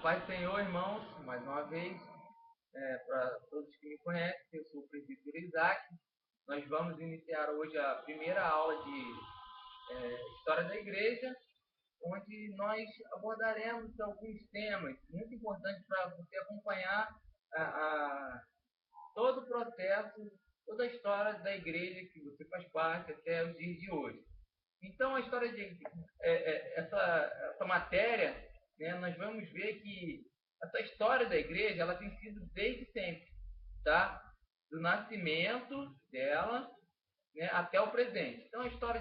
Paz do Senhor, irmãos, mais uma vez, para todos que me conhecem, eu sou o presbítero Isaac. Nós vamos iniciar hoje a primeira aula de História da Igreja, onde nós abordaremos alguns temas muito importantes para você acompanhar todo o processo, toda a história da Igreja que você faz parte até os dias de hoje. Então, a história de essa matéria, né, nós vamos ver que essa história da igreja ela tem sido desde sempre, tá? Do nascimento dela, né, até o presente. Então, a história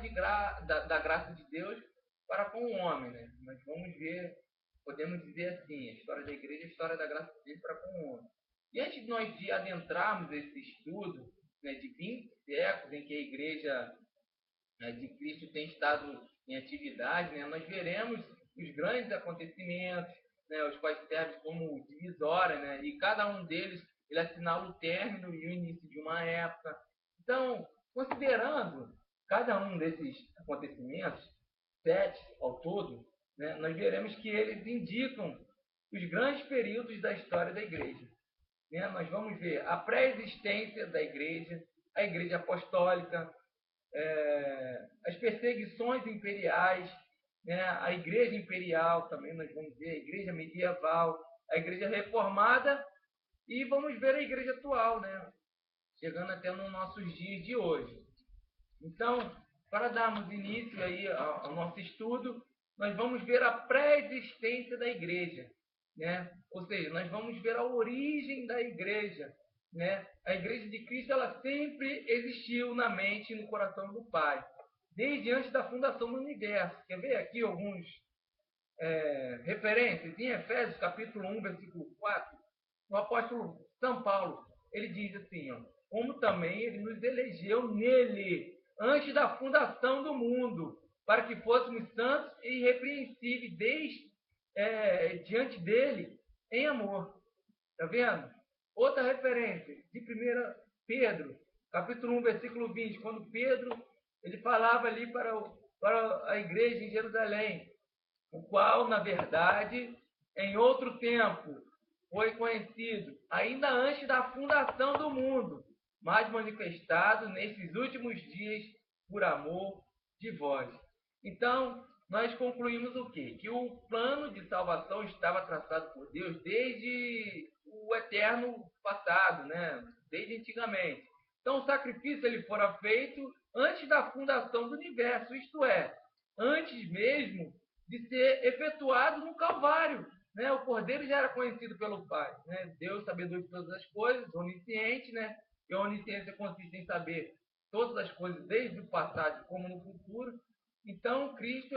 da graça de Deus para com o homem. Né? Nós vamos ver, podemos dizer assim, a história da igreja é a história da graça de Deus para com o homem. E antes de nós adentrarmos esse estudo, né, de 20 séculos em que a igreja de Cristo tem estado em atividade, né, nós veremos os grandes acontecimentos, né, os quais servem como divisória, né, e cada um deles ele assinala o término e o início de uma época. Então, considerando cada um desses acontecimentos, 7 ao todo, né, nós veremos que eles indicam os grandes períodos da história da igreja. Né? Nós vamos ver a pré-existência da igreja, a igreja apostólica, as perseguições imperiais, né? A igreja imperial também nós vamos ver, a igreja medieval, a igreja reformada e vamos ver a igreja atual, né? Chegando até nos nossos dias de hoje. Então, para darmos início aí ao nosso estudo, nós vamos ver a pré-existência da igreja, né? Ou seja, nós vamos ver a origem da igreja. Né? A igreja de Cristo ela sempre existiu na mente e no coração do Pai, desde antes da fundação do universo. Quer ver aqui alguns referências? Em Efésios capítulo 1, versículo 4, o apóstolo São Paulo, ele diz assim, ó, como também ele nos elegeu nele, antes da fundação do mundo, para que fôssemos santos e irrepreensíveis diante dele em amor. Está vendo? Outra referência, de 1 Pedro, capítulo 1, versículo 20, quando Pedro ele falava ali para a igreja em Jerusalém, o qual, na verdade, em outro tempo, foi conhecido, ainda antes da fundação do mundo, mas manifestado nesses últimos dias por amor de vós. Então, nós concluímos o quê? Que o plano de salvação estava traçado por Deus desde o eterno passado, né? Desde antigamente. Então, o sacrifício ele fora feito antes da fundação do universo, isto é, antes mesmo de ser efetuado no Calvário. Né? O Cordeiro já era conhecido pelo Pai. Né? Deus, sabedor de todas as coisas, onisciente, né? E a onisciência consiste em saber todas as coisas, desde o passado como no futuro. Então, Cristo,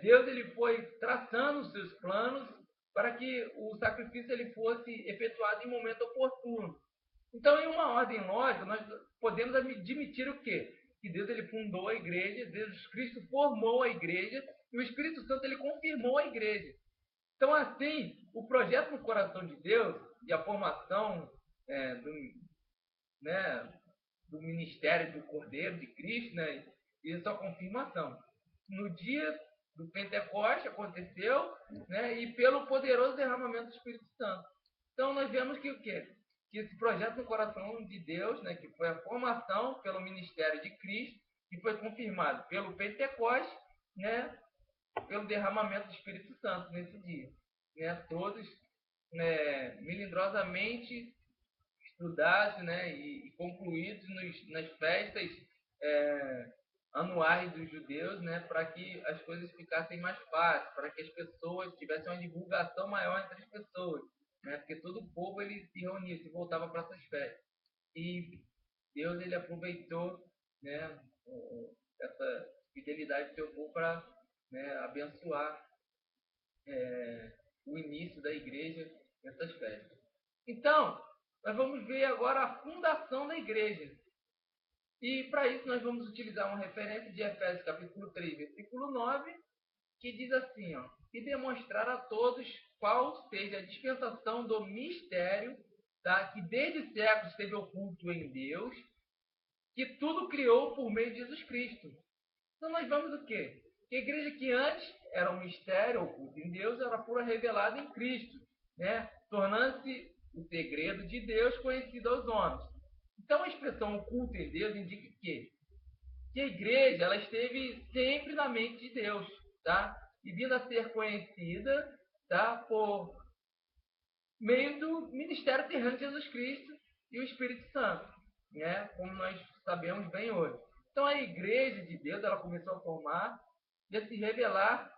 Deus ele foi traçando os seus planos para que o sacrifício ele fosse efetuado em momento oportuno. Então, em uma ordem lógica, nós podemos admitir o quê? Que Deus ele fundou a igreja, Jesus Cristo formou a igreja e o Espírito Santo ele confirmou a igreja. Então, assim, o projeto no coração de Deus e a formação do ministério do Cordeiro de Cristo, né, isso é a confirmação. No dia do Pentecostes aconteceu, né, e pelo poderoso derramamento do Espírito Santo. Então, nós vemos que o quê? Que esse projeto no coração de Deus, né, que foi a formação pelo ministério de Cristo, que foi confirmado pelo Pentecostes, né, pelo derramamento do Espírito Santo nesse dia. Né, todos melindrosamente estudados, né, e concluídos nas festas anuais dos judeus, né, para que as coisas ficassem mais fáceis, para que as pessoas tivessem uma divulgação maior entre as pessoas, né, porque todo o povo ele se reunia, se voltava para essas festas. E Deus ele aproveitou, né, essa fidelidade do seu povo para, né, abençoar o início da igreja nessas festas. Então, nós vamos ver agora a fundação da igreja. E para isso nós vamos utilizar uma referência de Efésios capítulo 3, versículo 9, que diz assim, ó, e demonstrar a todos qual seja a dispensação do mistério, tá, que desde séculos esteve oculto em Deus, que tudo criou por meio de Jesus Cristo. Então nós vamos o quê? Que a igreja que antes era um mistério oculto em Deus, era pura revelada em Cristo, né? Tornando-se o segredo de Deus conhecido aos homens. Então, a expressão oculto em Deus indica que a igreja ela esteve sempre na mente de Deus, tá? E vindo a ser conhecida, tá? Por meio do ministério terreno de Jesus Cristo e o Espírito Santo, né? Como nós sabemos bem hoje. Então, a igreja de Deus ela começou a formar e a se revelar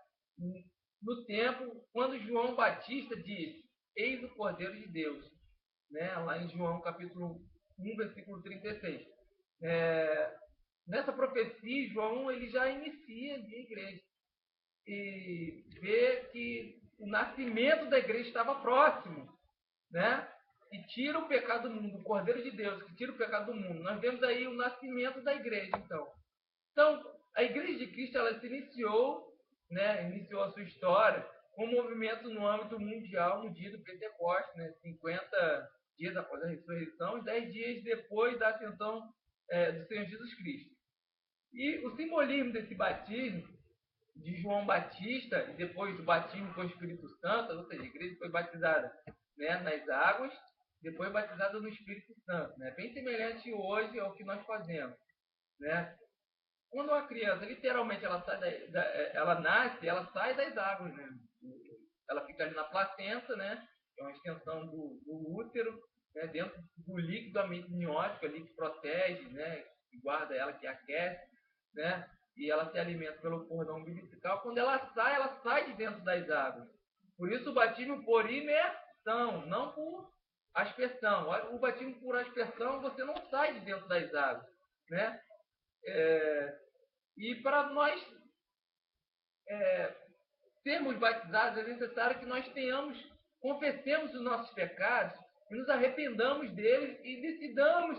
no tempo quando João Batista disse: Eis o Cordeiro de Deus, né? Lá em João capítulo 1, versículo 36. Nessa profecia, João ele já inicia a igreja e vê que o nascimento da igreja estava próximo, né? E tira o pecado do mundo, o Cordeiro de Deus que tira o pecado do mundo. Nós vemos aí o nascimento da igreja, então a igreja de Cristo ela se iniciou, né? Iniciou a sua história com um movimento no âmbito mundial no dia do Pentecostes, né? 50 dias após a ressurreição, 10 dias depois da ascensão do Senhor Jesus Cristo. E o simbolismo desse batismo de João Batista e depois do batismo com o Espírito Santo, ou seja, a igreja foi batizada, né, nas águas, depois batizada no Espírito Santo, né? Bem semelhante hoje ao que nós fazemos, né? Quando uma criança, literalmente, ela nasce, ela sai das águas, né? Ela fica ali na placenta, né? É uma extensão do útero, né? Dentro do líquido amniótico ali que protege, né? Que guarda ela, que aquece, né? E ela se alimenta pelo cordão umbilical. Quando ela sai de dentro das águas. Por isso o batismo por imersão, não por aspersão. O batismo por aspersão, você não sai de dentro das águas, né? E para nós sermos batizados, é necessário que nós confessemos os nossos pecados, e nos arrependamos deles e decidamos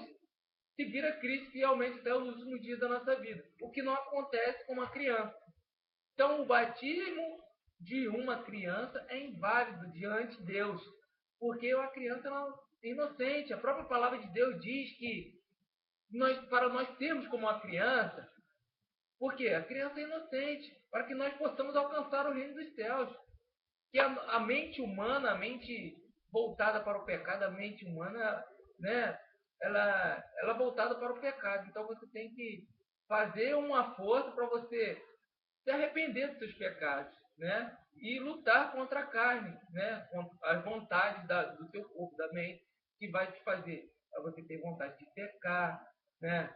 seguir a Cristo fielmente até os últimos dias da nossa vida. O que não acontece com uma criança. Então, o batismo de uma criança é inválido diante de Deus, porque a criança é inocente. A própria palavra de Deus diz que para nós termos como uma criança, porque a criança é inocente, para que nós possamos alcançar o reino dos céus. Que a mente humana, a mente voltada para o pecado, a mente humana, né, ela é voltada para o pecado. Então você tem que fazer uma força para você se arrepender dos seus pecados, né, e lutar contra a carne, né, contra as vontades do seu corpo, da mente, que vai te fazer para você ter vontade de pecar, né.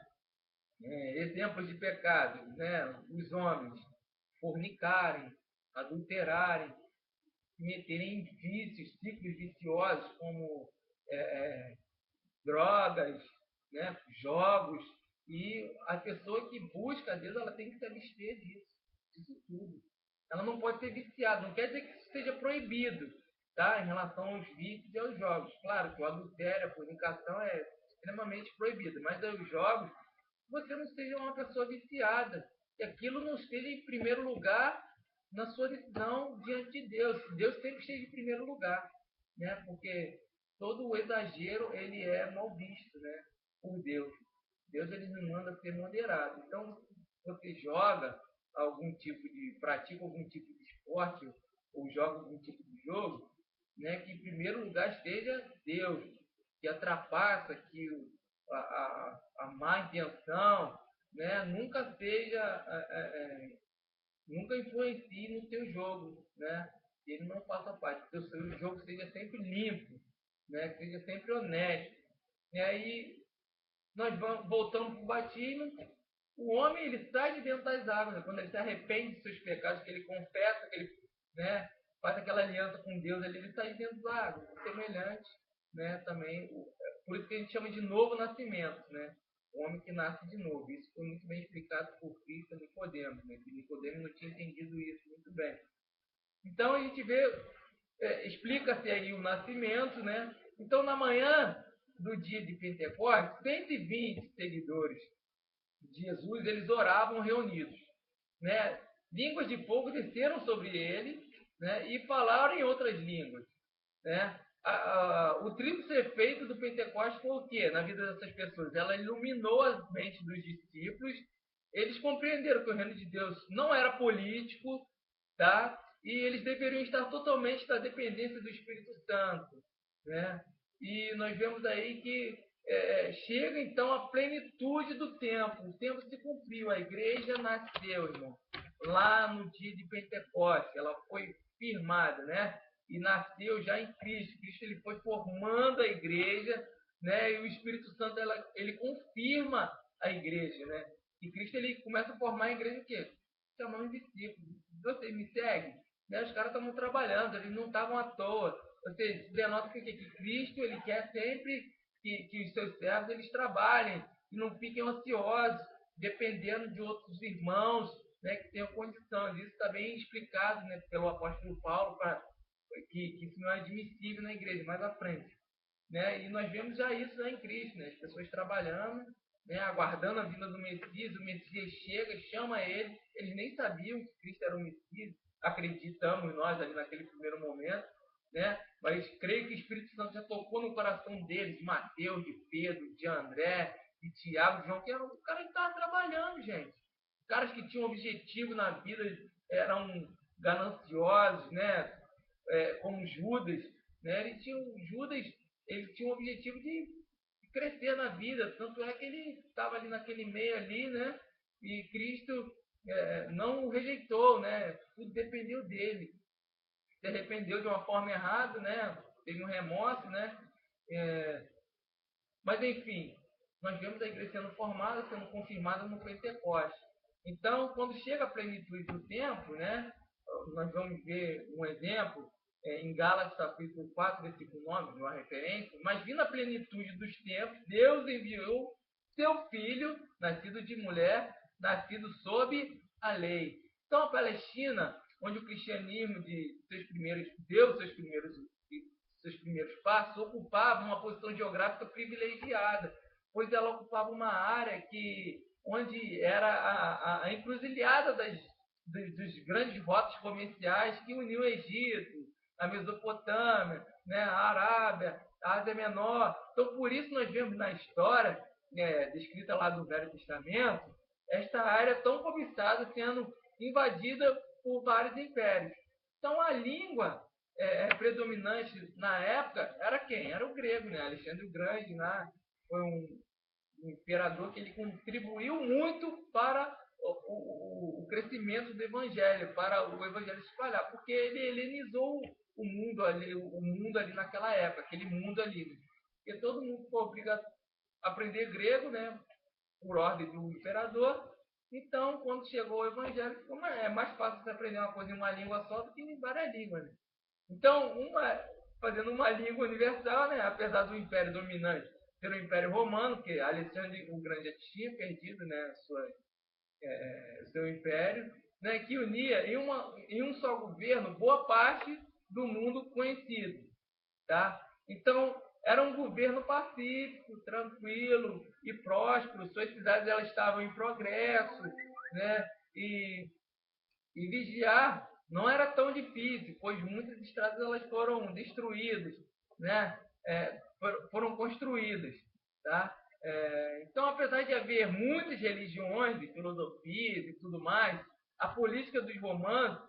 Exemplos de pecados, né, os homens fornicarem, adulterarem, se meterem em vícios, ciclos viciosos como drogas, né, jogos, e a pessoa que busca a Deus, ela tem que se abster disso tudo. Ela não pode ser viciada, não quer dizer que isso seja proibido, tá? Em relação aos vícios e aos jogos. Claro que o adultério, a fornicação é extremamente proibido, mas aos jogos, você não seja uma pessoa viciada, que aquilo não esteja em primeiro lugar na sua decisão diante de Deus. Deus sempre esteja em primeiro lugar, né? Porque todo o exagero ele é mal visto, né? Por Deus. Deus ele nos manda ser moderado. Então, você pratica algum tipo de esporte ou joga algum tipo de jogo, né? Que em primeiro lugar esteja Deus, que a trapaça, que a má intenção, né? Nunca influencie no seu jogo, né? Que ele não faça parte, que o seu jogo seja sempre limpo, né? Que seja sempre honesto. E aí nós voltamos para o batismo. O homem ele sai de dentro das águas, né? Quando ele se arrepende dos seus pecados, que ele confessa, que ele, né, faz aquela aliança com Deus, ele sai de dentro da água. Semelhante, né? Também, por isso que a gente chama de novo nascimento, né? O homem que nasce de novo. Isso foi muito bem explicado por Cristo a Nicodemo, né? Que Nicodemo não tinha entendido isso muito bem. Então a gente vê, explica-se aí o nascimento, né? Então na manhã do dia de Pentecostes, 120 seguidores de Jesus, eles oravam reunidos, né? Línguas de fogo desceram sobre ele, né? E falaram em outras línguas, né? O tríplice efeito do Pentecostes foi o quê? Na vida dessas pessoas, ela iluminou as mentes dos discípulos. Eles compreenderam que o reino de Deus não era político, tá? E eles deveriam estar totalmente na dependência do Espírito Santo, né? E nós vemos aí que chega então a plenitude do tempo. O tempo se cumpriu, a igreja nasceu, irmão. Lá no dia de Pentecostes, ela foi firmada, né? E nasceu já em Cristo. Cristo ele foi formando a igreja, né? E o Espírito Santo ele confirma a igreja, né? E Cristo ele começa a formar a igreja o quê? Chamando de discípulos. Vocês me seguem? Né? Os caras estavam trabalhando, eles não estavam à toa. Ou seja, denota que Cristo ele quer sempre que os seus servos eles trabalhem e não fiquem ociosos, dependendo de outros irmãos, né, que tenham condição. Isso está bem explicado, né, pelo apóstolo Paulo, que isso não é admissível na igreja, mais à frente. Né? E nós vemos já isso em Cristo, né? As pessoas trabalhando, né, aguardando a vinda do Messias, o Messias chega, chama eles nem sabiam que Cristo era o Messias, acreditamos nós ali naquele primeiro momento, né? Mas creio que o Espírito Santo já tocou no coração deles, de Mateus, de Pedro, de André, de Tiago, de João, que eram os caras que estavam trabalhando, gente. Os caras que tinham objetivo na vida, eram gananciosos, né? Como Judas, né? Judas ele tinha o objetivo de crescer na vida, tanto é que ele estava ali naquele meio ali, né? E Cristo não o rejeitou, né? Tudo dependeu dele. Se arrependeu de uma forma errada, né? Teve um remorso, né? Mas enfim, nós vemos a igreja sendo formada, sendo confirmada no Pentecostes. Então, quando chega a plenitude do tempo, né? Nós vamos ver um exemplo em Gálatas capítulo 4, versículo 9, uma referência, mas vindo a plenitude dos tempos, Deus enviou seu filho, nascido de mulher, nascido sob a lei. Então a Palestina, onde o cristianismo deu seus primeiros passos, ocupava uma posição geográfica privilegiada, pois ela ocupava uma área onde era a encruzilhada dos grandes rotas comerciais que uniam o Egito, a Mesopotâmia, né, a Arábia, a Ásia Menor. Então, por isso nós vemos na história, descrita lá do Velho Testamento, esta área tão cobiçada sendo invadida por vários impérios. Então, a língua predominante na época era quem? Era o grego, né? Alexandre o Grande, né? Foi um imperador que ele contribuiu muito para o crescimento do evangelho, para o evangelho se espalhar, porque ele helenizou o mundo ali naquela época, aquele mundo ali. Né? Porque todo mundo foi obrigado a aprender grego, né? Por ordem do imperador. Então, quando chegou o evangelho, é mais fácil você aprender uma coisa em uma língua só do que em várias línguas. Né? Então, fazendo uma língua universal, né? Apesar do império dominante ser o Império Romano, que Alexandre o Grande já tinha perdido, né, seu império, né, que unia em um só governo boa parte do mundo conhecido. Tá? Então, era um governo pacífico, tranquilo e próspero. Suas cidades elas estavam em progresso, né? E vigiar não era tão difícil, pois muitas estradas elas foram destruídas, né? Foram construídas. Tá? Então, apesar de haver muitas religiões e filosofias e tudo mais, a política dos romanos,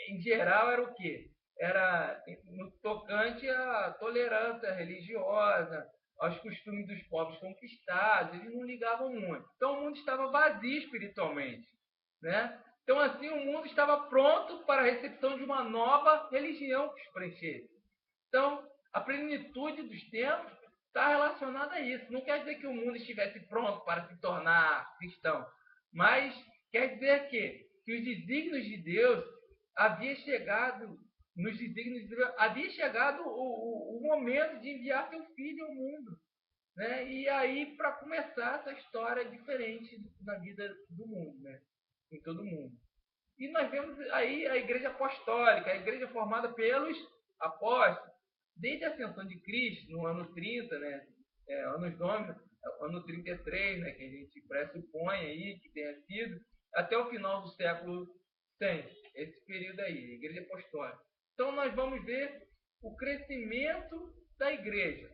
em geral, era o quê? Era no tocante à tolerância religiosa, aos costumes dos povos conquistados, eles não ligavam muito. Então, o mundo estava vazio espiritualmente. Né? Então, assim, o mundo estava pronto para a recepção de uma nova religião que os preenchesse. Então, a plenitude dos tempos está relacionada a isso. Não quer dizer que o mundo estivesse pronto para se tornar cristão, mas quer dizer que os desígnios de Deus havia chegado, havia chegado o momento de enviar seu filho ao mundo. Né? E aí, para começar essa história diferente na vida do mundo, né? Em todo o mundo. E nós vemos aí a igreja apostólica, a igreja formada pelos apóstolos, desde a ascensão de Cristo, no ano 30, né? Ano 33, né? Que a gente pressupõe aí que tenha sido, até o final do século 100, esse período aí, a igreja apostólica. Então nós vamos ver o crescimento da igreja.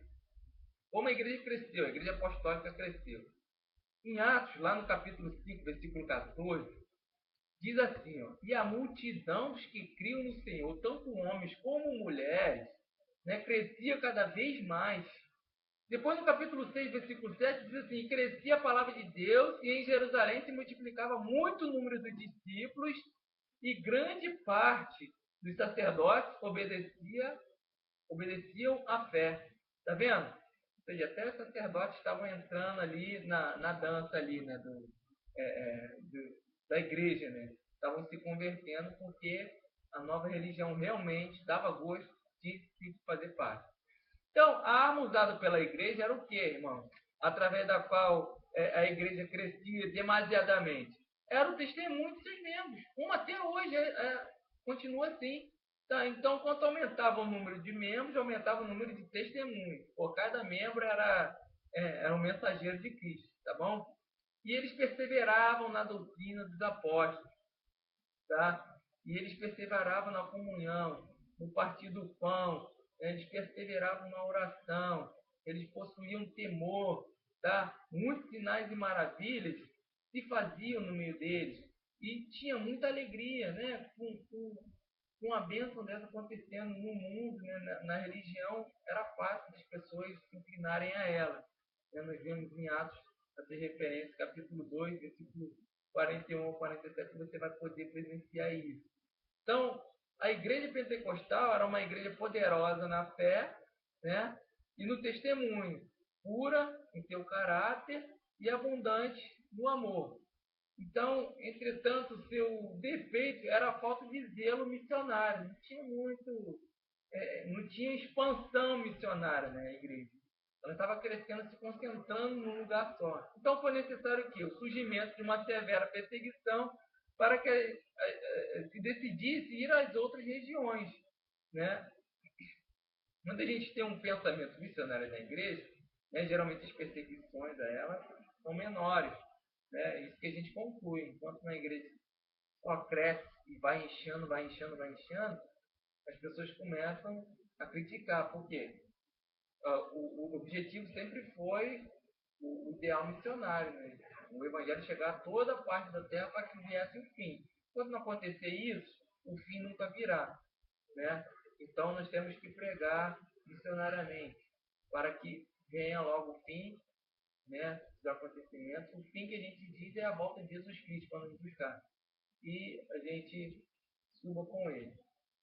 Como a igreja cresceu, a igreja apostólica cresceu. Em Atos, lá no capítulo 5, versículo 14, Diz assim, ó, e a multidão dos que criam no Senhor, tanto homens como mulheres, né, crescia cada vez mais. Depois, no capítulo 6, versículo 7, diz assim: crescia a palavra de Deus, e em Jerusalém se multiplicava muito o número dos discípulos, e grande parte dos sacerdotes obedeciam à fé. Está vendo? Ou seja, até os sacerdotes estavam entrando ali na dança ali, né, da igreja, né? Estavam se convertendo porque a nova religião realmente dava gosto de se fazer parte. Então, a arma usada pela igreja era o quê, irmão? Através da qual a igreja crescia demasiadamente. Era o testemunho dos seus membros. Como até hoje continua assim. Tá? Então, quanto aumentava o número de membros, aumentava o número de testemunhos. Por cada membro era um mensageiro de Cristo. Tá bom? E eles perseveravam na doutrina dos apóstolos. Tá? E eles perseveravam na comunhão, no partir do pão, eles perseveravam na oração, eles possuíam temor, tá? Muitos sinais e maravilhas se faziam no meio deles, e tinha muita alegria, né? Com a bênção dessa acontecendo no mundo, né? Na religião, era fácil as pessoas se inclinarem a ela. Né? Nós vemos em Atos, fazer referência, capítulo 2, versículo 41 ou 47, você vai poder presenciar isso. Então, a igreja pentecostal era uma igreja poderosa na fé, né? E no testemunho, pura em seu caráter e abundante no amor. Então, entretanto, seu defeito era a falta de zelo missionário. Não tinha expansão missionária, né, a igreja. Ela estava crescendo, se concentrando num lugar só. Então foi necessário o quê? O surgimento de uma severa perseguição para que se decidisse ir às outras regiões, né? Quando a gente tem um pensamento missionário na igreja, né, geralmente as perseguições a ela são menores. Né? Isso que a gente conclui. Enquanto na igreja só cresce e vai inchando, as pessoas começam a criticar. Por quê? O objetivo sempre foi o ideal missionário, né? O evangelho chegar a toda parte da terra para que viesse o fim. Quando não acontecer isso, o fim nunca virá, né? Então nós temos que pregar missionariamente para que venha logo o fim, né, dos acontecimentos. O fim que a gente diz é a volta de Jesus Cristo para nos buscar e a gente suba com ele.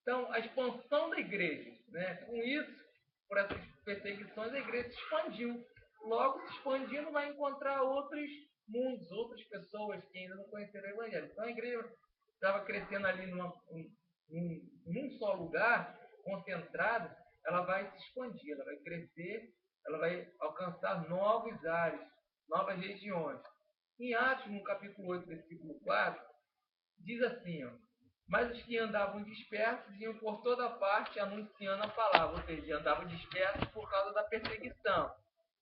Então, a expansão da igreja, né? Com isso, por essas perseguições, a igreja se expandiu. Logo, se expandindo, vai encontrar outros mundos, outras pessoas que ainda não conheceram o Evangelho. Então, a igreja estava crescendo ali num só lugar, concentrado, ela vai se expandir, ela vai crescer, ela vai alcançar novos ares, novas regiões. Em Atos, no capítulo 8, versículo 4, diz assim, ó, mas os que andavam dispersos iam por toda parte anunciando a palavra, ou seja, andavam dispersos por causa da perseguição.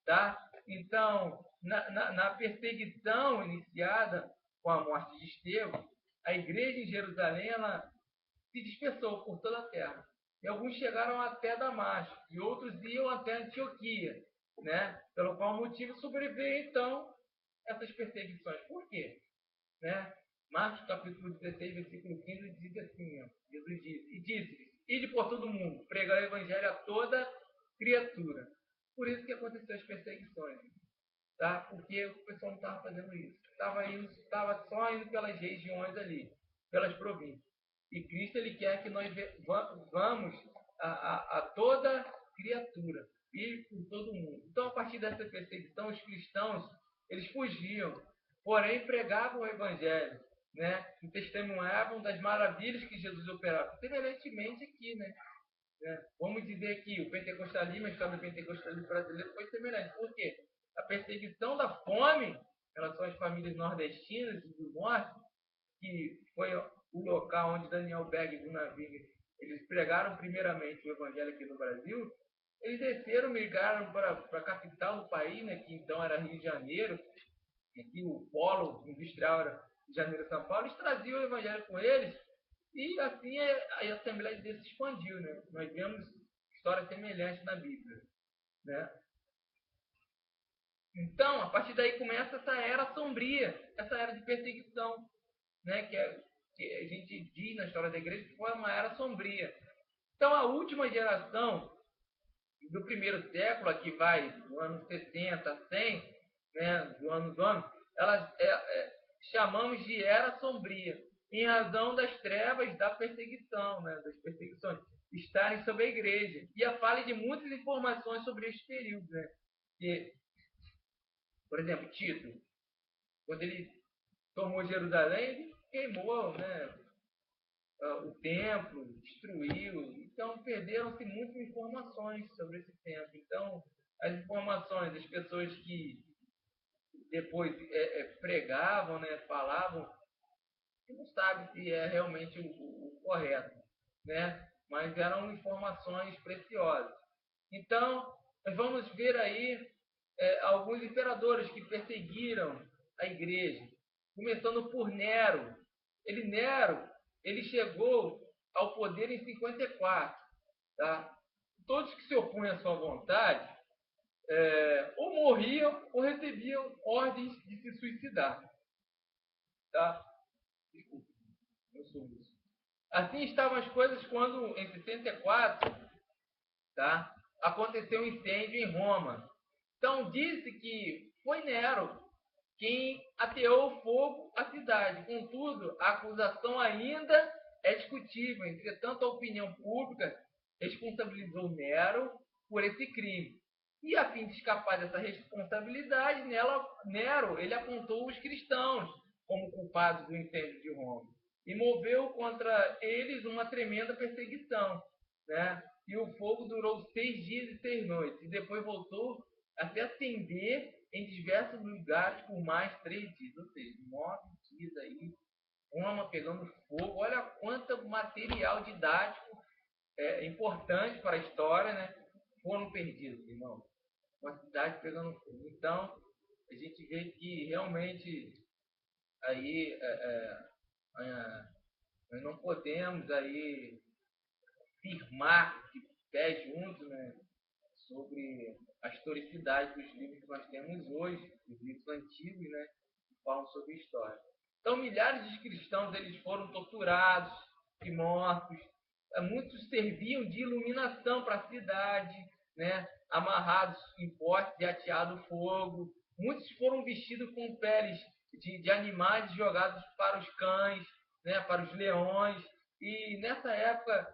Tá? Então, na perseguição iniciada com a morte de Estevão, a igreja em Jerusalém ela se dispersou por toda a terra. E alguns chegaram até Damasco, e outros iam até Antioquia, né? Pelo qual motivo sobreveio, então, essas perseguições. Por quê? Né? Marcos capítulo 16, versículo 15, diz assim, ó, Jesus disse, e disse-lhes, ide por todo mundo, pregar o evangelho a toda criatura. Por isso que aconteceu as perseguições, tá? Porque o pessoal não estava fazendo isso. Estava só indo pelas regiões ali, pelas províncias. E Cristo, ele quer que nós vamos a toda criatura, e por todo mundo. Então, a partir dessa perseguição, os cristãos, eles fugiam, porém pregavam o evangelho, né? E testemunhavam das maravilhas que Jesus operava. Semelhantemente aqui, né? Vamos dizer que o pentecostalismo, a história do pentecostalismo brasileiro foi semelhante. Por quê? A perseguição da fome em relação às famílias nordestinas e do norte, que foi o local onde Daniel Berg e Gunavir, eles pregaram primeiramente o evangelho aqui no Brasil, eles desceram, migraram para a capital do país, né, que então era Rio de Janeiro, aqui o polo industrial era Rio de Janeiro e São Paulo, eles traziam o evangelho com eles, e assim a Assembleia de Deus se expandiu. Né? Nós vemos histórias semelhantes na Bíblia. Né? Então, a partir daí começa essa era sombria, essa era de perseguição, né? Que que a gente diz na história da igreja que foi uma era sombria. Então, a última geração do primeiro século, que vai do ano 60 a 100, né, do ano, elas chamamos de era sombria, em razão das trevas da perseguição, né, das perseguições estarem sobre a igreja. E a fala de muitas informações sobre este período. Né? Que, por exemplo, Tito, quando ele tomou Jerusalém, ele queimou, né, o templo, destruiu. Então, perderam-se muitas informações sobre esse templo. Então, as informações das pessoas que depois pregavam, né, falavam, não sabe se é realmente o correto, né? Mas eram informações preciosas. Então, nós vamos ver aí alguns imperadores que perseguiram a igreja, começando por Nero. Nero, ele chegou ao poder em 54. Tá? Todos que se opunham à sua vontade ou morriam ou recebiam ordens de se suicidar. Tá? Desculpa, eu sou isso. Assim estavam as coisas quando, em 64, tá, aconteceu um incêndio em Roma. Então, disse que foi Nero quem ateou fogo à cidade. Contudo, a acusação ainda é discutível. Entretanto, a opinião pública responsabilizou Nero por esse crime. E, a fim de escapar dessa responsabilidade, Nero ele apontou os cristãos como culpados do incêndio de Roma e moveu contra eles uma tremenda perseguição. Né? E o fogo durou 6 dias e 6 noites, e depois voltou a se acender em diversos lugares por mais 3 dias, ou seja, 9 dias aí, Roma pegando fogo. Olha quanto material didático importante para a história, né, foram perdidos, irmão. Uma cidade pegando fogo. Então, a gente vê que realmente aí nós não podemos aí firmar de pé juntos, né, sobre a historicidade dos livros que nós temos hoje, os livros antigos, né, que falam sobre história. Então, milhares de cristãos eles foram torturados e mortos. Muitos serviam de iluminação para a cidade, né, amarrados em postes e ateado fogo. Muitos foram vestidos com peles de animais jogados para os cães, né, para os leões. E nessa época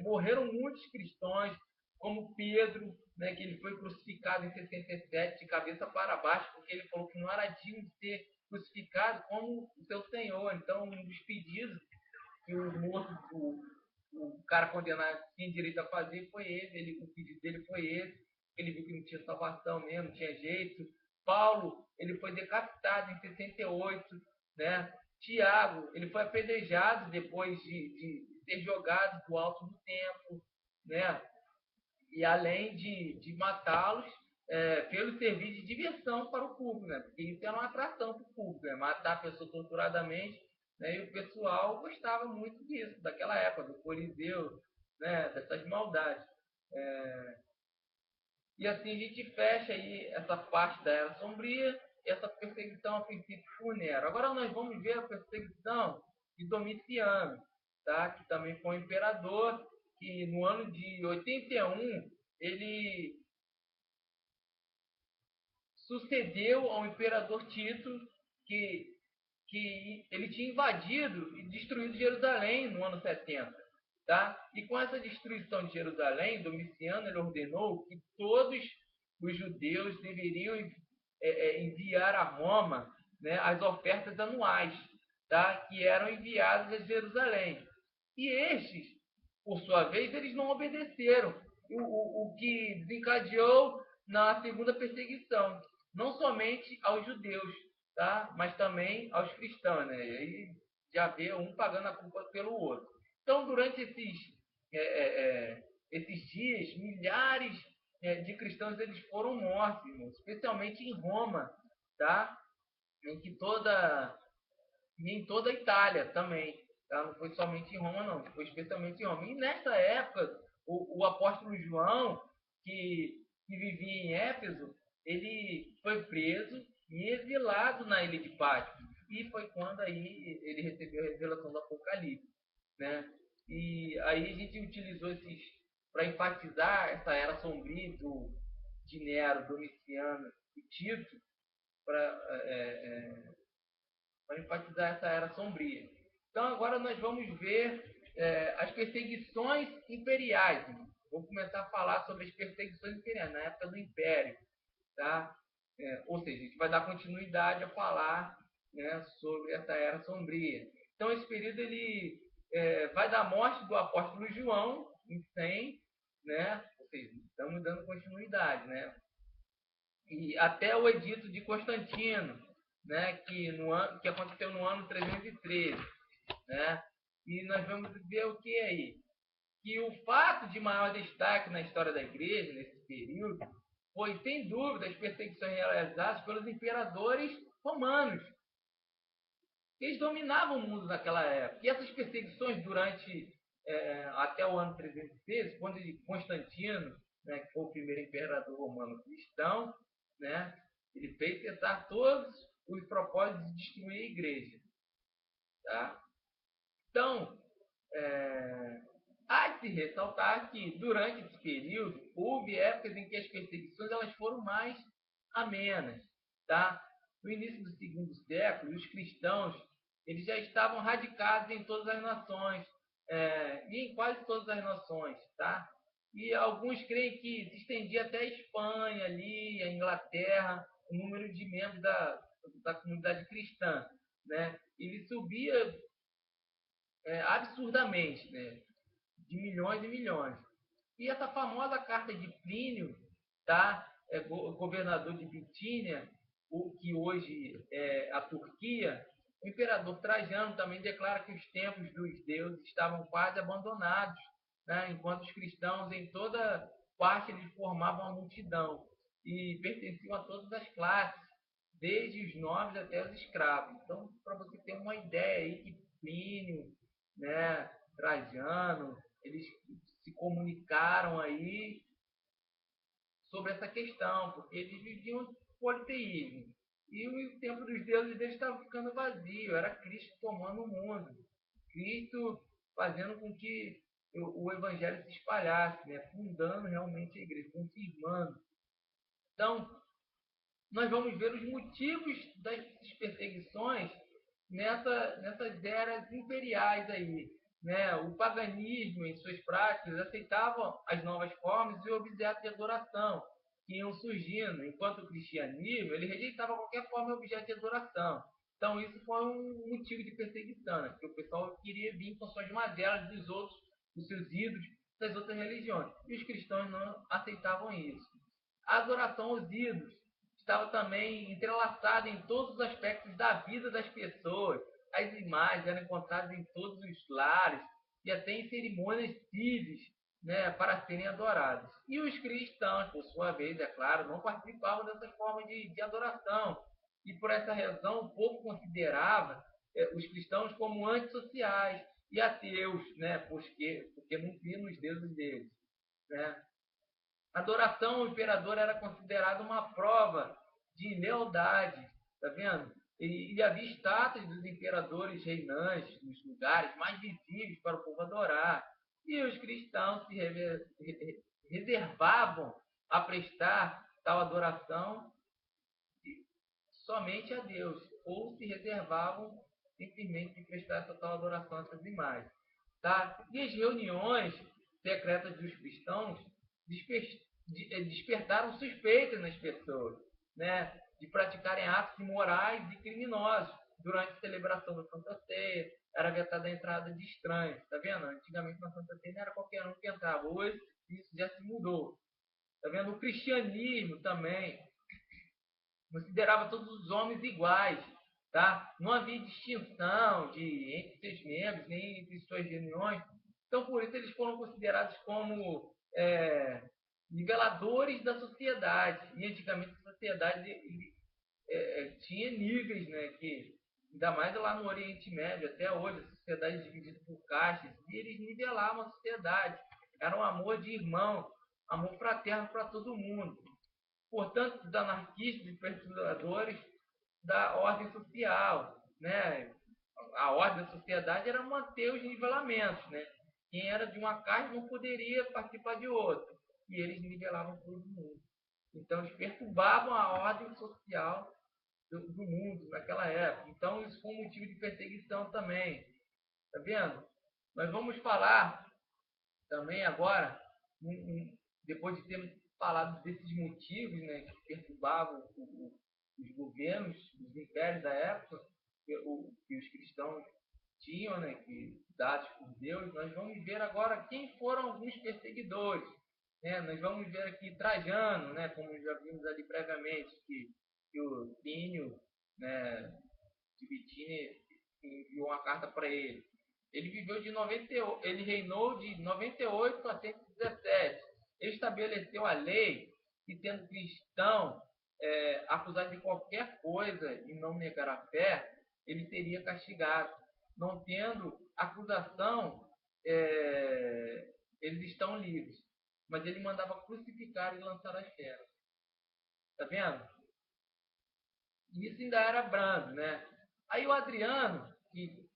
morreram muitos cristãos, como Pedro, né, que ele foi crucificado em 67 de cabeça para baixo, porque ele falou que não era digno de ser crucificado como o seu Senhor. Então, um dos pedidos que o morto, o cara condenado tinha direito a fazer foi esse. O pedido dele foi esse. Ele viu que não tinha salvação mesmo, não tinha jeito. Paulo, ele foi decapitado em 68, né? Tiago, ele foi apedrejado depois de ser jogado do alto do templo, né? E além de matá-los, pelo serviço de diversão para o público, né? Porque isso era uma atração para o público, né? Matar a pessoa torturadamente, né? E o pessoal gostava muito disso, daquela época, do Coliseu, né? Dessas maldades. E assim a gente fecha aí essa parte da Era Sombria, essa perseguição a princípio por Nero. Agora nós vamos ver a perseguição de Domiciano, tá? Que também foi um imperador, que no ano de 81 ele sucedeu ao imperador Tito, que ele tinha invadido e destruído Jerusalém no ano 70. Tá? E com essa destruição de Jerusalém, Domiciano ele ordenou que todos os judeus deveriam enviar a Roma, né, as ofertas anuais, tá? Que eram enviadas a Jerusalém. E estes, por sua vez, eles não obedeceram, o que desencadeou na segunda perseguição, não somente aos judeus, tá? Mas também aos cristãos. Né? E aí já vê um pagando a culpa pelo outro. Então, durante esses dias, milhares de cristãos eles foram mortos, irmãos, especialmente em Roma, tá? Em toda a Itália também. Tá? Não foi somente em Roma, não. Foi especialmente em Roma. E nessa época, o apóstolo João, que vivia em Éfeso, ele foi preso e exilado na ilha de Pátmos. e foi quando aí ele recebeu a revelação do Apocalipse, né? E aí a gente utilizou esses para enfatizar essa era sombria de Nero, Domiciano e Tito, para enfatizar essa era sombria. Então agora nós vamos ver as perseguições imperiais. Vou começar a falar sobre as perseguições imperiais na época do Império, tá? Ou seja, a gente vai dar continuidade a falar, né, sobre essa era sombria. Então esse período ele vai da morte do apóstolo João em 100, né? Ou seja, estamos dando continuidade, né? E até o edito de Constantino, né, que aconteceu no ano 313, né? E nós vamos ver o que aí? Que o fato de maior destaque na história da igreja, nesse período, foi, sem dúvida, as perseguições realizadas pelos imperadores romanos. Eles dominavam o mundo naquela época. E essas perseguições durante até o ano 313, quando Constantino, né, que foi o primeiro imperador romano cristão, né, ele fez cessar todos os propósitos de destruir a igreja. Tá? Então, há de se ressaltar que, durante esse período, houve épocas em que as perseguições elas foram mais amenas. Tá? No início do segundo século, os cristãos eles já estavam radicados em todas as nações, e em quase todas as nações. Tá? E alguns creem que se estendia até a Espanha, ali, a Inglaterra, o número de membros da comunidade cristã. Né? Ele subia absurdamente, né? De milhões e milhões. E essa famosa carta de Plínio, tá? Governador de Bitínia, o que hoje é a Turquia, o imperador Trajano também declara que os templos dos deuses estavam quase abandonados, né? Enquanto os cristãos em toda parte eles formavam a multidão e pertenciam a todas as classes, desde os nobres até os escravos. Então, para você ter uma ideia aí que Plínio, né, Trajano, eles se comunicaram aí sobre essa questão, porque eles viviam politeísmo. E o templo dos deuses deles estava ficando vazio, era Cristo tomando o mundo. Cristo fazendo com que o evangelho se espalhasse, né? Fundando realmente a igreja, confirmando. Então, nós vamos ver os motivos das perseguições nessas eras imperiais aí. Né? O paganismo, em suas práticas, aceitavam as novas formas e objetos de adoração que iam surgindo, enquanto o cristianismo ele rejeitava qualquer forma de objeto de adoração. Então, isso foi um motivo de perseguição, né? Porque o pessoal queria vir com suas mazelas dos outros, dos seus ídolos, das outras religiões. E os cristãos não aceitavam isso. A adoração aos ídolos estava também entrelaçada em todos os aspectos da vida das pessoas. As imagens eram encontradas em todos os lares e até em cerimônias civis, né, para serem adoradas. E os cristãos, por sua vez, é claro, não participavam dessas formas de adoração. E por essa razão, o povo considerava os cristãos como antissociais e ateus, né, porque não criam nos deuses deles. Né? A adoração ao imperador era considerada uma prova de lealdade, tá vendo? E havia estátuas dos imperadores reinantes nos lugares mais visíveis para o povo adorar. E os cristãos se reservavam a prestar tal adoração somente a Deus, ou se reservavam simplesmente de prestar essa tal adoração a essas imagens. Tá? E as reuniões secretas dos cristãos despertaram suspeitas nas pessoas, né, de praticarem atos imorais e criminosos durante a celebração da Santa Ceia. Era vetada a entrada de estranhos, tá vendo? Antigamente na Santa Ceia não era qualquer um que entrava, hoje isso já se mudou. Tá vendo? O cristianismo também considerava todos os homens iguais, tá? Não havia distinção entre seus membros, nem entre suas reuniões. Então, por isso, eles foram considerados como niveladores da sociedade. E antigamente a sociedade tinha níveis, né? Que, ainda mais lá no Oriente Médio, até hoje, a sociedade é dividida por castas, e eles nivelavam a sociedade. Era um amor de irmão, amor fraterno para todo mundo. Portanto, os anarquistas e perturbadores da ordem social. né? A ordem da sociedade era manter os nivelamentos, né? Quem era de uma casa não poderia participar de outra. E eles nivelavam todo mundo. Então, eles perturbavam a ordem social do mundo naquela época. Então, isso foi um motivo de perseguição também. Tá vendo? Nós vamos falar também agora, depois de termos falado desses motivos, né, que perturbavam os governos, os impérios da época, que os cristãos tinham, né, que dados por Deus, nós vamos ver agora quem foram alguns perseguidores. Né? Nós vamos ver aqui Trajano, né, como já vimos ali previamente, que o Plínio, né, de Bitine enviou uma carta para ele. Ele viveu de 98, ele reinou de 98 a 117. Ele estabeleceu a lei que, tendo cristão acusado de qualquer coisa e não negar a fé, ele seria castigado. Não tendo acusação, eles estão livres. Mas ele mandava crucificar e lançar as feras. Tá vendo? Isso ainda era brando, né? Aí o Adriano, que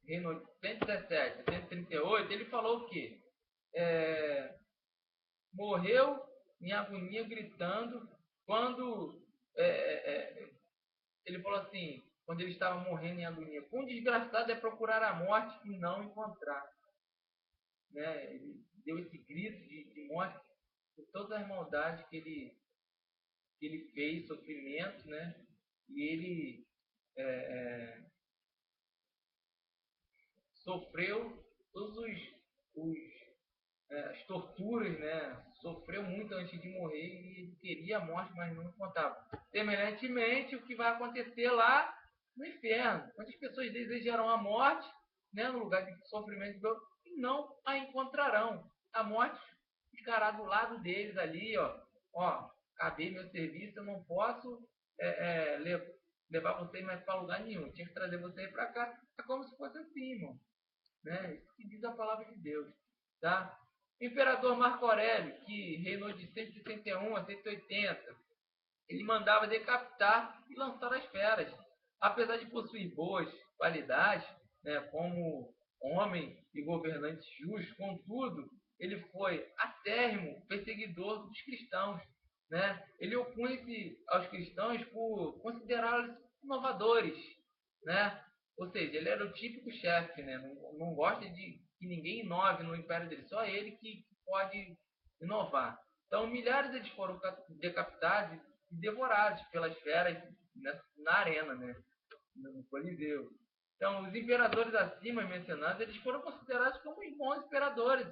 reinou de 117 a 138, ele falou o quê? Morreu em agonia gritando quando ele falou assim, quando ele estava morrendo em agonia, quão desgraçado é procurar a morte e não encontrar. Né? Ele deu esse grito de morte por todas as maldades que ele fez, sofrimento, né? E ele sofreu todos as torturas, né? Sofreu muito antes de morrer e queria a morte, mas não encontrava. Semelhantemente, o que vai acontecer lá no inferno. Quantas pessoas desejarão a morte, né, no lugar de sofrimento e não a encontrarão. A morte ficará do lado deles ali, ó, acabei meu serviço, eu não posso levar vocês mais para lugar nenhum. Tinha que trazer vocês para cá. É como se fosse assim, irmão. Né? Isso que diz a palavra de Deus. Tá? O imperador Marco Aurélio, que reinou de 161 a 180, ele mandava decapitar e lançar as feras. Apesar de possuir boas qualidades, né, como homem e governante justo, contudo, ele foi acérrimo perseguidor dos cristãos. Né? Ele opunha-se aos cristãos por considerá-los inovadores. Né? Ou seja, ele era o típico chefe, né? Não gosta de que ninguém inove no império dele, só ele que pode inovar. Então, milhares eles foram decapitados e devorados pelas feras na arena, né? No Coliseu. Então, os imperadores acima mencionados, eles foram considerados como os bons imperadores.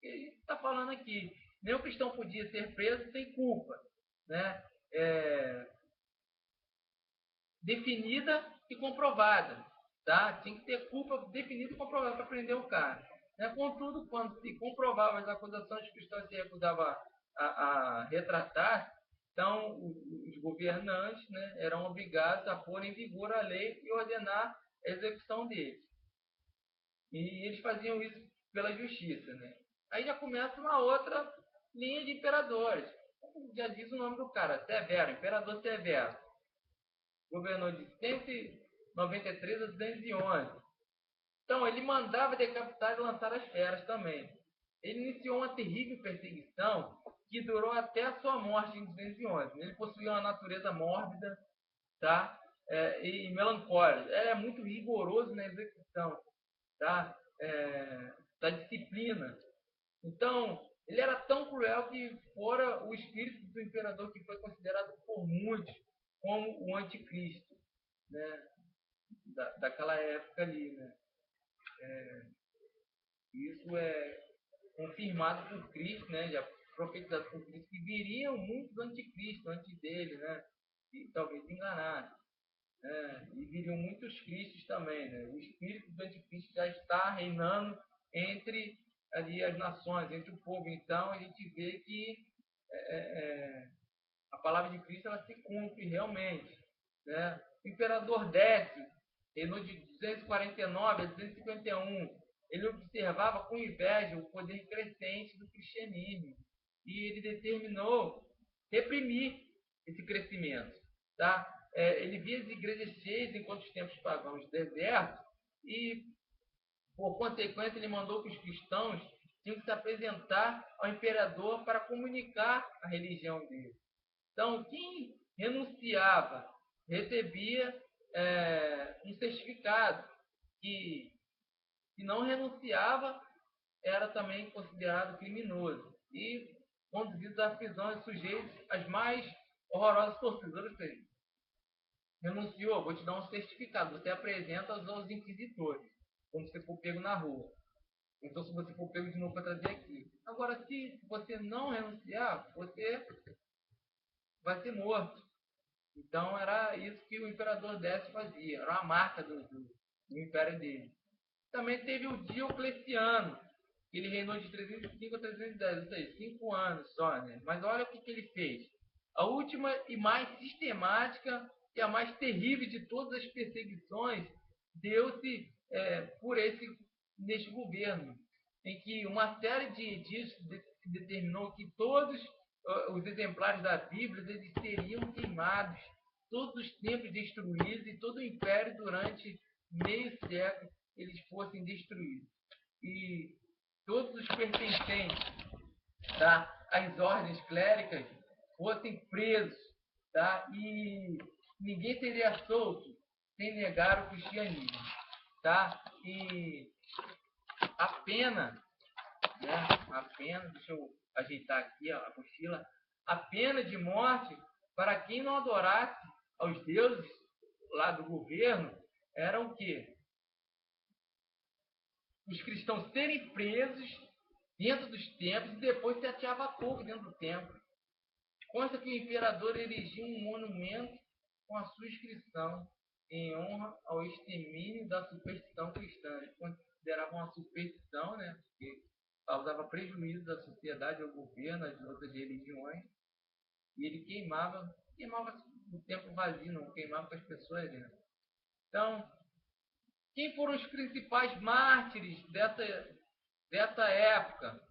Ele está falando aqui. Nenhum cristão podia ser preso sem culpa, né? Definida e comprovada. Tá? Tinha que ter culpa definida e comprovada para prender o cara. Né? Contudo, quando se comprovavam as acusações, os cristãos se recusavam a retratar, então os governantes, né, eram obrigados a pôr em vigor a lei e ordenar a execução deles. E eles faziam isso pela justiça. Né? Aí já começa uma outra linha de imperadores. Já diz o nome do cara, Severo, Imperador Severo. Governou de 193 a 211. Então, ele mandava decapitar e lançar as feras também. Ele iniciou uma terrível perseguição que durou até a sua morte em 211. Ele possuía uma natureza mórbida, tá? E melancólica. Ele é muito rigoroso na execução, tá? Da disciplina. Então, ele era tão cruel que fora o espírito do imperador que foi considerado por muitos como o anticristo, né? Daquela época ali, né? Isso é confirmado por Cristo, né? Já profetizado por Cristo, que viriam muitos anticristos antes dele, né? E talvez enganassem. E viriam muitos cristos também, né? O espírito do anticristo já está reinando entre ali as nações, entre o povo. Então a gente vê que a palavra de Cristo ela se cumpre realmente, né? O imperador Décio, reinou de 249 a 251, ele observava com inveja o poder crescente do cristianismo e ele determinou reprimir esse crescimento, tá? ele via as igrejas cheias enquanto os templos pagãos desertos e, por consequência, ele mandou que os cristãos tinham que se apresentar ao imperador para comunicar a religião dele. Então, quem renunciava recebia um certificado, que não renunciava era também considerado criminoso e conduzido à prisão e sujeitos às mais horrorosas torturas. Ou seja, renunciou, vou te dar um certificado, você apresenta aos inquisitores, quando você for pego na rua. Então, se você for pego de novo para trazer aqui. Agora, se você não renunciar, você vai ser morto. Então, era isso que o imperador Décio fazia. Era uma marca do império dele. Também teve o Diocleciano, que ele reinou de 305 a 310, ou seja, 5 anos só, né? Mas olha o que ele fez. A última e mais sistemática e a mais terrível de todas as perseguições deu-se neste governo, em que uma série de edictos determinou que todos os exemplares da Bíblia eles seriam queimados, todos os templos destruídos e todo o império durante meio século eles fossem destruídos. E todos os pertencentes, tá, às ordens cléricas fossem presos, tá, e ninguém seria solto sem negar o cristianismo. Tá? E a pena, né, deixa eu ajeitar aqui a mochila, a pena de morte para quem não adorasse aos deuses lá do governo era o quê? Os cristãos serem presos dentro dos templos e depois se ateava fogo dentro do templo. Consta que o imperador erigiu um monumento com a sua inscrição em honra ao extermínio da superstição cristã. Eles consideravam uma superstição, né, porque causava prejuízo à sociedade, ao governo, às outras religiões. E ele queimava o templo vazio, não queimava com as pessoas dentro. Então, quem foram os principais mártires dessa época?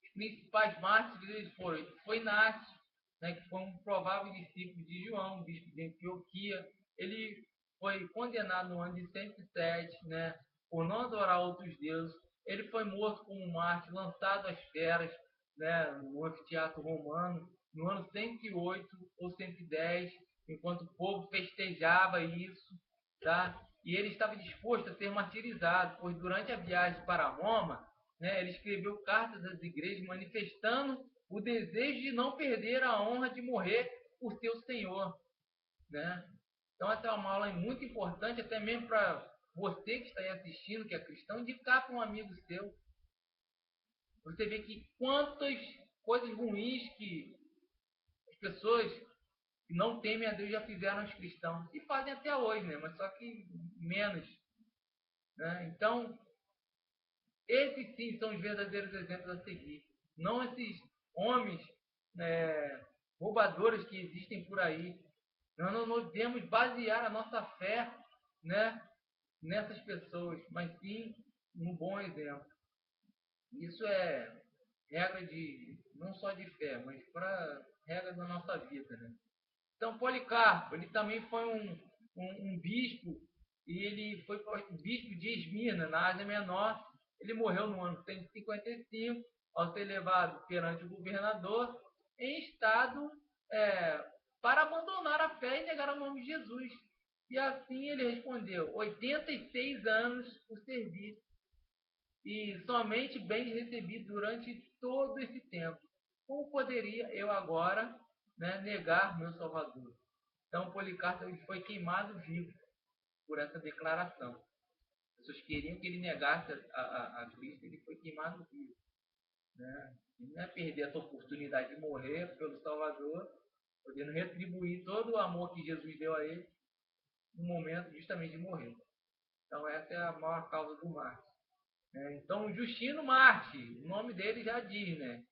Os principais mártires foi Inácio, né, que foi um provável discípulo de João, bispo de Antioquia. Ele foi condenado no ano de 107, né, por não adorar outros deuses. Ele foi morto como mártir, lançado às feras, né, no anfiteatro romano, no ano 108 ou 110, enquanto o povo festejava isso, tá? E ele estava disposto a ser martirizado, pois durante a viagem para Roma, né, ele escreveu cartas às igrejas manifestando o desejo de não perder a honra de morrer por seu Senhor, né? Então essa é uma aula muito importante, até mesmo para você que está aí assistindo, que é cristão, indicar para um amigo seu. Você vê que quantas coisas ruins que as pessoas que não temem a Deus já fizeram aos cristãos. E fazem até hoje, né? Mas só que menos. Né? Então, esses sim são os verdadeiros exemplos a seguir. Não esses homens roubadores que existem por aí. Nós não devemos basear a nossa fé, né, nessas pessoas, mas sim num bom exemplo. Isso é regra não só de fé, mas para regra da nossa vida. Né? Então, Policarpo, ele também foi um bispo, e ele foi bispo de Esmirna, na Ásia Menor. Ele morreu no ano 155, ao ser levado perante o governador, em estado para abandonar a fé e negar o nome de Jesus. E assim ele respondeu: 86 anos por servir, e somente bem recebido durante todo esse tempo. Como poderia eu agora, né, negar meu Salvador? Então, Policarpo foi queimado vivo por essa declaração. As pessoas queriam que ele negasse a Cristo, ele foi queimado vivo. Né? Ele não é perder essa oportunidade de morrer pelo Salvador, podendo retribuir todo o amor que Jesus deu a ele no momento justamente de morrer. Então, essa é a maior causa do Marte. Então, Justino Marte, o nome dele já diz, né?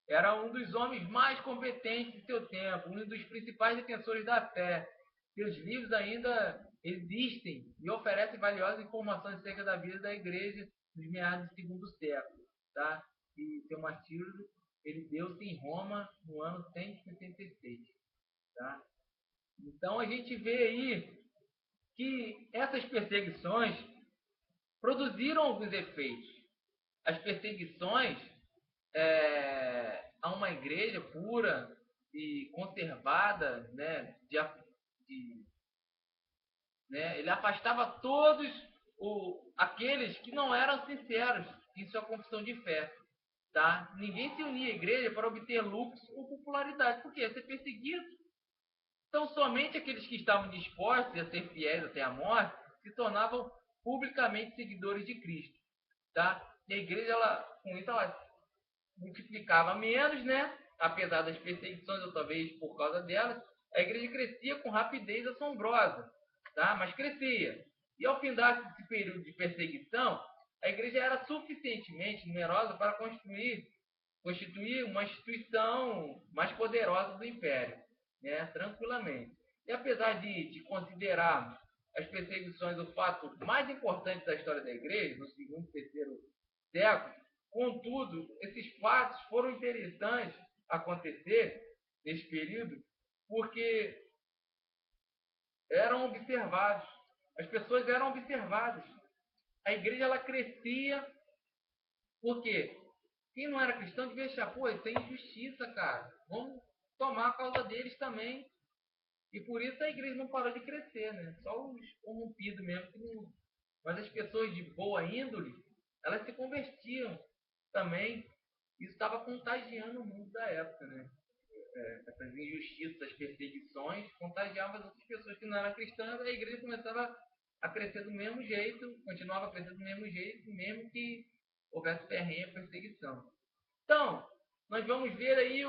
Era um dos homens mais competentes de seu tempo, um dos principais defensores da fé. Seus livros ainda existem e oferecem valiosas informações acerca da vida da igreja nos meados do segundo século. Tá? E seu martírio ele deu-se em Roma no ano 166. Tá? Então a gente vê aí que essas perseguições produziram alguns efeitos. As perseguições a uma igreja pura e conservada, né, ele afastava todos aqueles que não eram sinceros em sua confissão de fé. Tá? Ninguém se unia à igreja para obter lucros ou popularidade, porque ia ser perseguido. Então, somente aqueles que estavam dispostos a ser fiéis até a morte se tornavam publicamente seguidores de Cristo. Tá? E a igreja, com isso, ela multiplicava menos, né? Apesar das perseguições, ou talvez por causa delas, a igreja crescia com rapidez assombrosa, tá? Mas crescia. E ao findar desse período de perseguição, a igreja era suficientemente numerosa para constituir uma instituição mais poderosa do império, né? Tranquilamente. E apesar de considerarmos as perseguições o fato mais importante da história da igreja, no segundo e terceiro século, contudo, esses fatos foram interessantes acontecer nesse período porque eram observados. As pessoas eram observadas. A igreja ela crescia porque quem não era cristão devia achar, pô, isso é injustiça, cara. Vamos tomar a causa deles também. E por isso a igreja não parou de crescer, né? Só os corrompidos mesmo que não. Mas as pessoas de boa índole, elas se convertiam também. Isso estava contagiando o mundo da época, né? Essas injustiças, as perseguições, contagiavam as outras pessoas que não eram cristãs, a igreja começava a crescer do mesmo jeito, continuava a crescer do mesmo jeito, mesmo que houvesse ferrenha perseguição. Então, nós vamos ver aí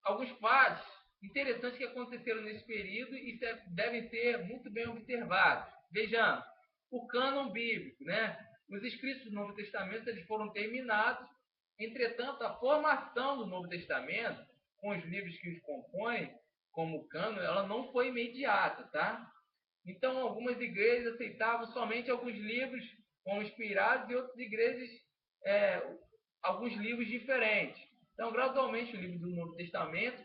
alguns fatos interessantes que aconteceram nesse período e devem ser muito bem observados. Vejamos, o cânon bíblico, né? Os escritos do Novo Testamento eles foram terminados, entretanto, a formação do Novo Testamento, com os livros que os compõem, como o cânon, ela não foi imediata, tá? Então, algumas igrejas aceitavam somente alguns livros como inspirados e outras igrejas alguns livros diferentes. Então, gradualmente, o livro do Novo Testamento,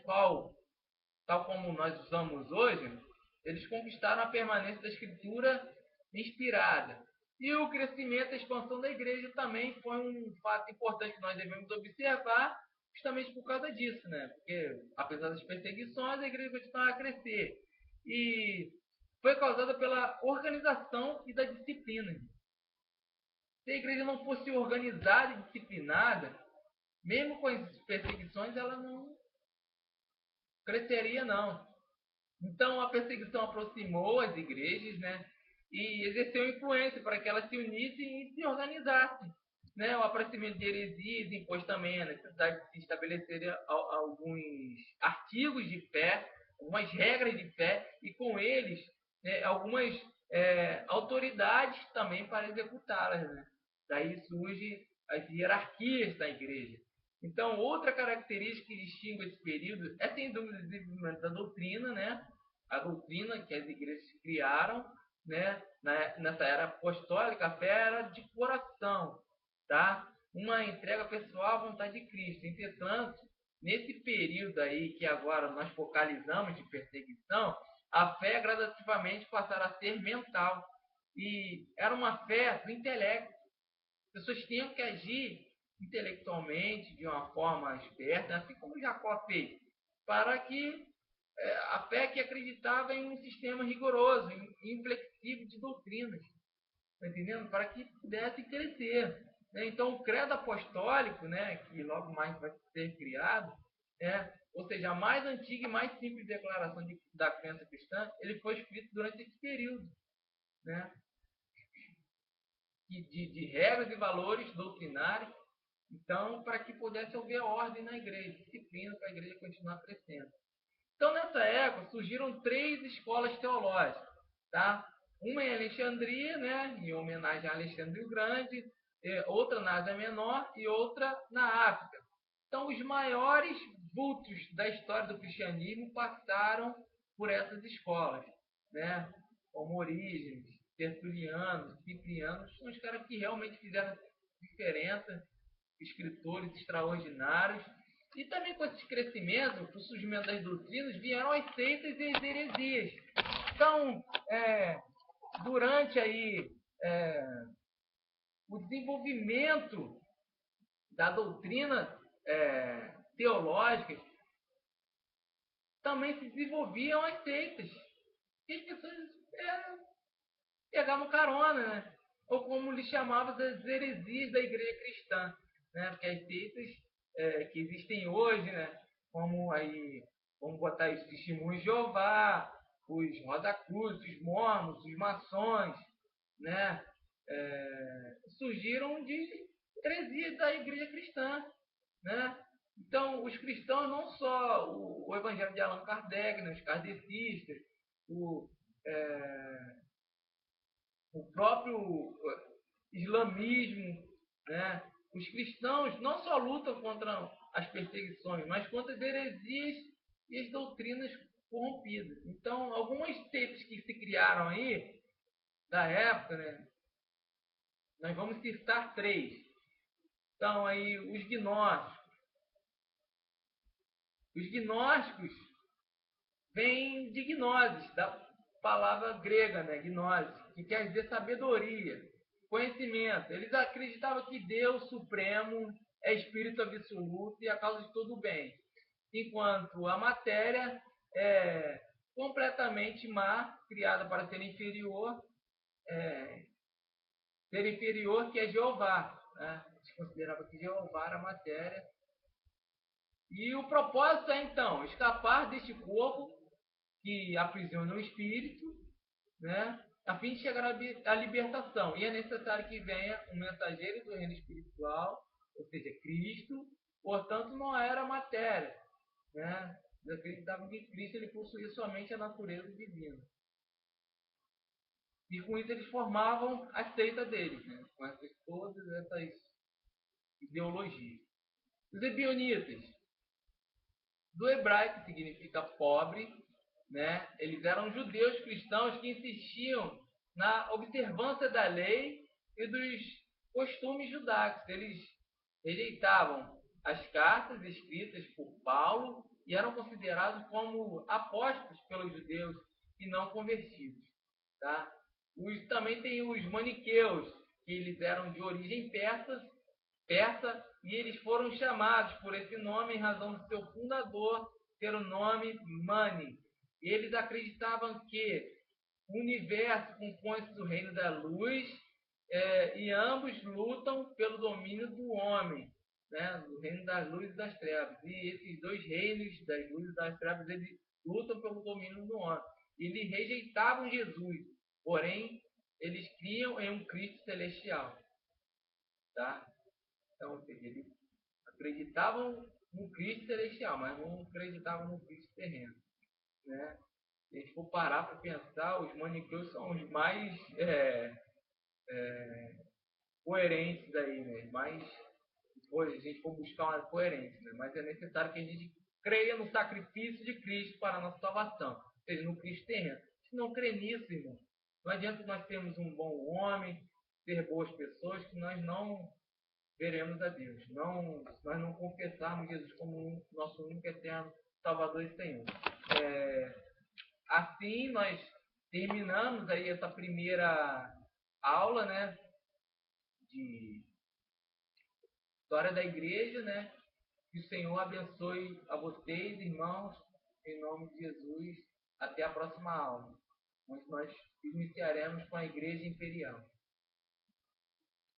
tal como nós usamos hoje, eles conquistaram a permanência da escritura inspirada. E o crescimento e a expansão da igreja também foi um fato importante que nós devemos observar, justamente por causa disso, né? Porque, apesar das perseguições, a igreja continuava a crescer. E foi causada pela organização e da disciplina. Se a igreja não fosse organizada e disciplinada, mesmo com as perseguições, ela não cresceria, não. Então, a perseguição aproximou as igrejas, né? E exerceu influência para que elas se unissem e se organizassem. Né? O aparecimento de heresias impôs também a necessidade de se estabelecer alguns artigos de fé, algumas regras de fé, e com eles algumas autoridades também para executá-las. Né? Daí surgem as hierarquias da igreja. Então, outra característica que distingue esse período é, sem dúvida, o desenvolvimento da doutrina, né? A doutrina que as igrejas criaram, né? Nessa era apostólica, a fé era de coração, tá? Uma entrega pessoal à vontade de Cristo. Entretanto, nesse período aí que agora nós focalizamos de perseguição, a fé gradativamente passará a ser mental. E era uma fé do intelecto. As pessoas tinham que agir intelectualmente, de uma forma esperta, assim como Jacó fez, para que a fé que acreditava em um sistema rigoroso, inflexível de doutrinas, tá entendendo? Para que pudesse crescer. Né? Então, o credo apostólico, né, que logo mais vai ser criado, ou seja, a mais antiga e mais simples declaração da crença cristã, ele foi escrito durante esse período. Né? De regras e valores doutrinários, então, para que pudesse haver ordem na igreja, disciplina para a igreja continuar crescendo. Então, nessa época, surgiram 3 escolas teológicas, tá? Uma em Alexandria, né, em homenagem a Alexandre o Grande, outra na Ásia Menor e outra na África. Então, os maiores vultos da história do cristianismo passaram por essas escolas, né? Como Orígenes, Tertuliano, Cipriano, são os caras que realmente fizeram diferença, escritores extraordinários, E também com esse crescimento, com o surgimento das doutrinas, vieram as seitas e as heresias. Então, durante aí o desenvolvimento da doutrina teológica, também se desenvolviam as seitas. E as pessoas pegavam carona, né? Ou como lhe chamavam, das heresias da igreja cristã. Né? Porque as seitas que existem hoje, né? Como aí, vamos botar os testemunhos de Jeová, os Rosa Cruz, os mormons, os maçons, né? Surgiram de heresias da igreja cristã, né? Então, os cristãos, não só o evangelho de Allan Kardec, né? Os kardecistas, o próprio islamismo, né? Os cristãos não só lutam contra as perseguições, mas contra as heresias e as doutrinas corrompidas. Então, algumas seitas que se criaram aí, da época, né? Nós vamos citar 3. Então, aí, os gnósticos. Os gnósticos vêm de gnosis, da palavra grega, né? Gnose, que quer dizer sabedoria, conhecimento. Eles acreditavam que Deus Supremo é espírito absoluto e a causa de todo o bem, enquanto a matéria é completamente má, criada para ser inferior, que é Jeová. Né? Eles consideravam que Jeová era matéria. E o propósito é, então, escapar deste corpo que aprisiona o espírito, né, a fim de chegar à libertação. E é necessário que venha um mensageiro do reino espiritual, ou seja, Cristo. Portanto, não era matéria. Né? Eles acreditavam que Cristo ele possuía somente a natureza divina. E com isso eles formavam a seita deles, né? Com todas essas ideologias. Os ebionitas, do hebraico, significa pobre, né? Eles eram judeus cristãos que insistiam na observância da lei e dos costumes judaicos. Eles rejeitavam as cartas escritas por Paulo e eram considerados como apóstolos pelos judeus e não convertidos. Tá? Também tem os maniqueus, que eles eram de origem persa, e eles foram chamados por esse nome em razão do seu fundador ter o nome Mani. Eles acreditavam que o universo compõe-se do reino da luz e ambos lutam pelo domínio do homem, né? Do reino das luzes e das trevas. E esses dois reinos, das luzes e das trevas, eles lutam pelo domínio do homem. Eles rejeitavam Jesus, porém, eles criam em um Cristo celestial. Tá? Então, eles acreditavam no Cristo celestial, mas não acreditavam no Cristo terreno. Né? Se a gente for parar para pensar, os maniqueus são os mais coerentes aí, né? Mais, se a gente for buscar uma coerência, né? Mas é necessário que a gente creia no sacrifício de Cristo para a nossa salvação, ou seja, no Cristo terreno. Se não crer nisso, irmão, não adianta nós termos um bom homem, ser boas pessoas, que nós não veremos a Deus. Nós não confessarmos Jesus como nosso único eterno Salvador e Senhor. Assim, nós terminamos aí essa primeira aula, né, de história da igreja, né? Que o Senhor abençoe a vocês, irmãos, em nome de Jesus. Até a próxima aula, onde nós iniciaremos com a Igreja Imperial.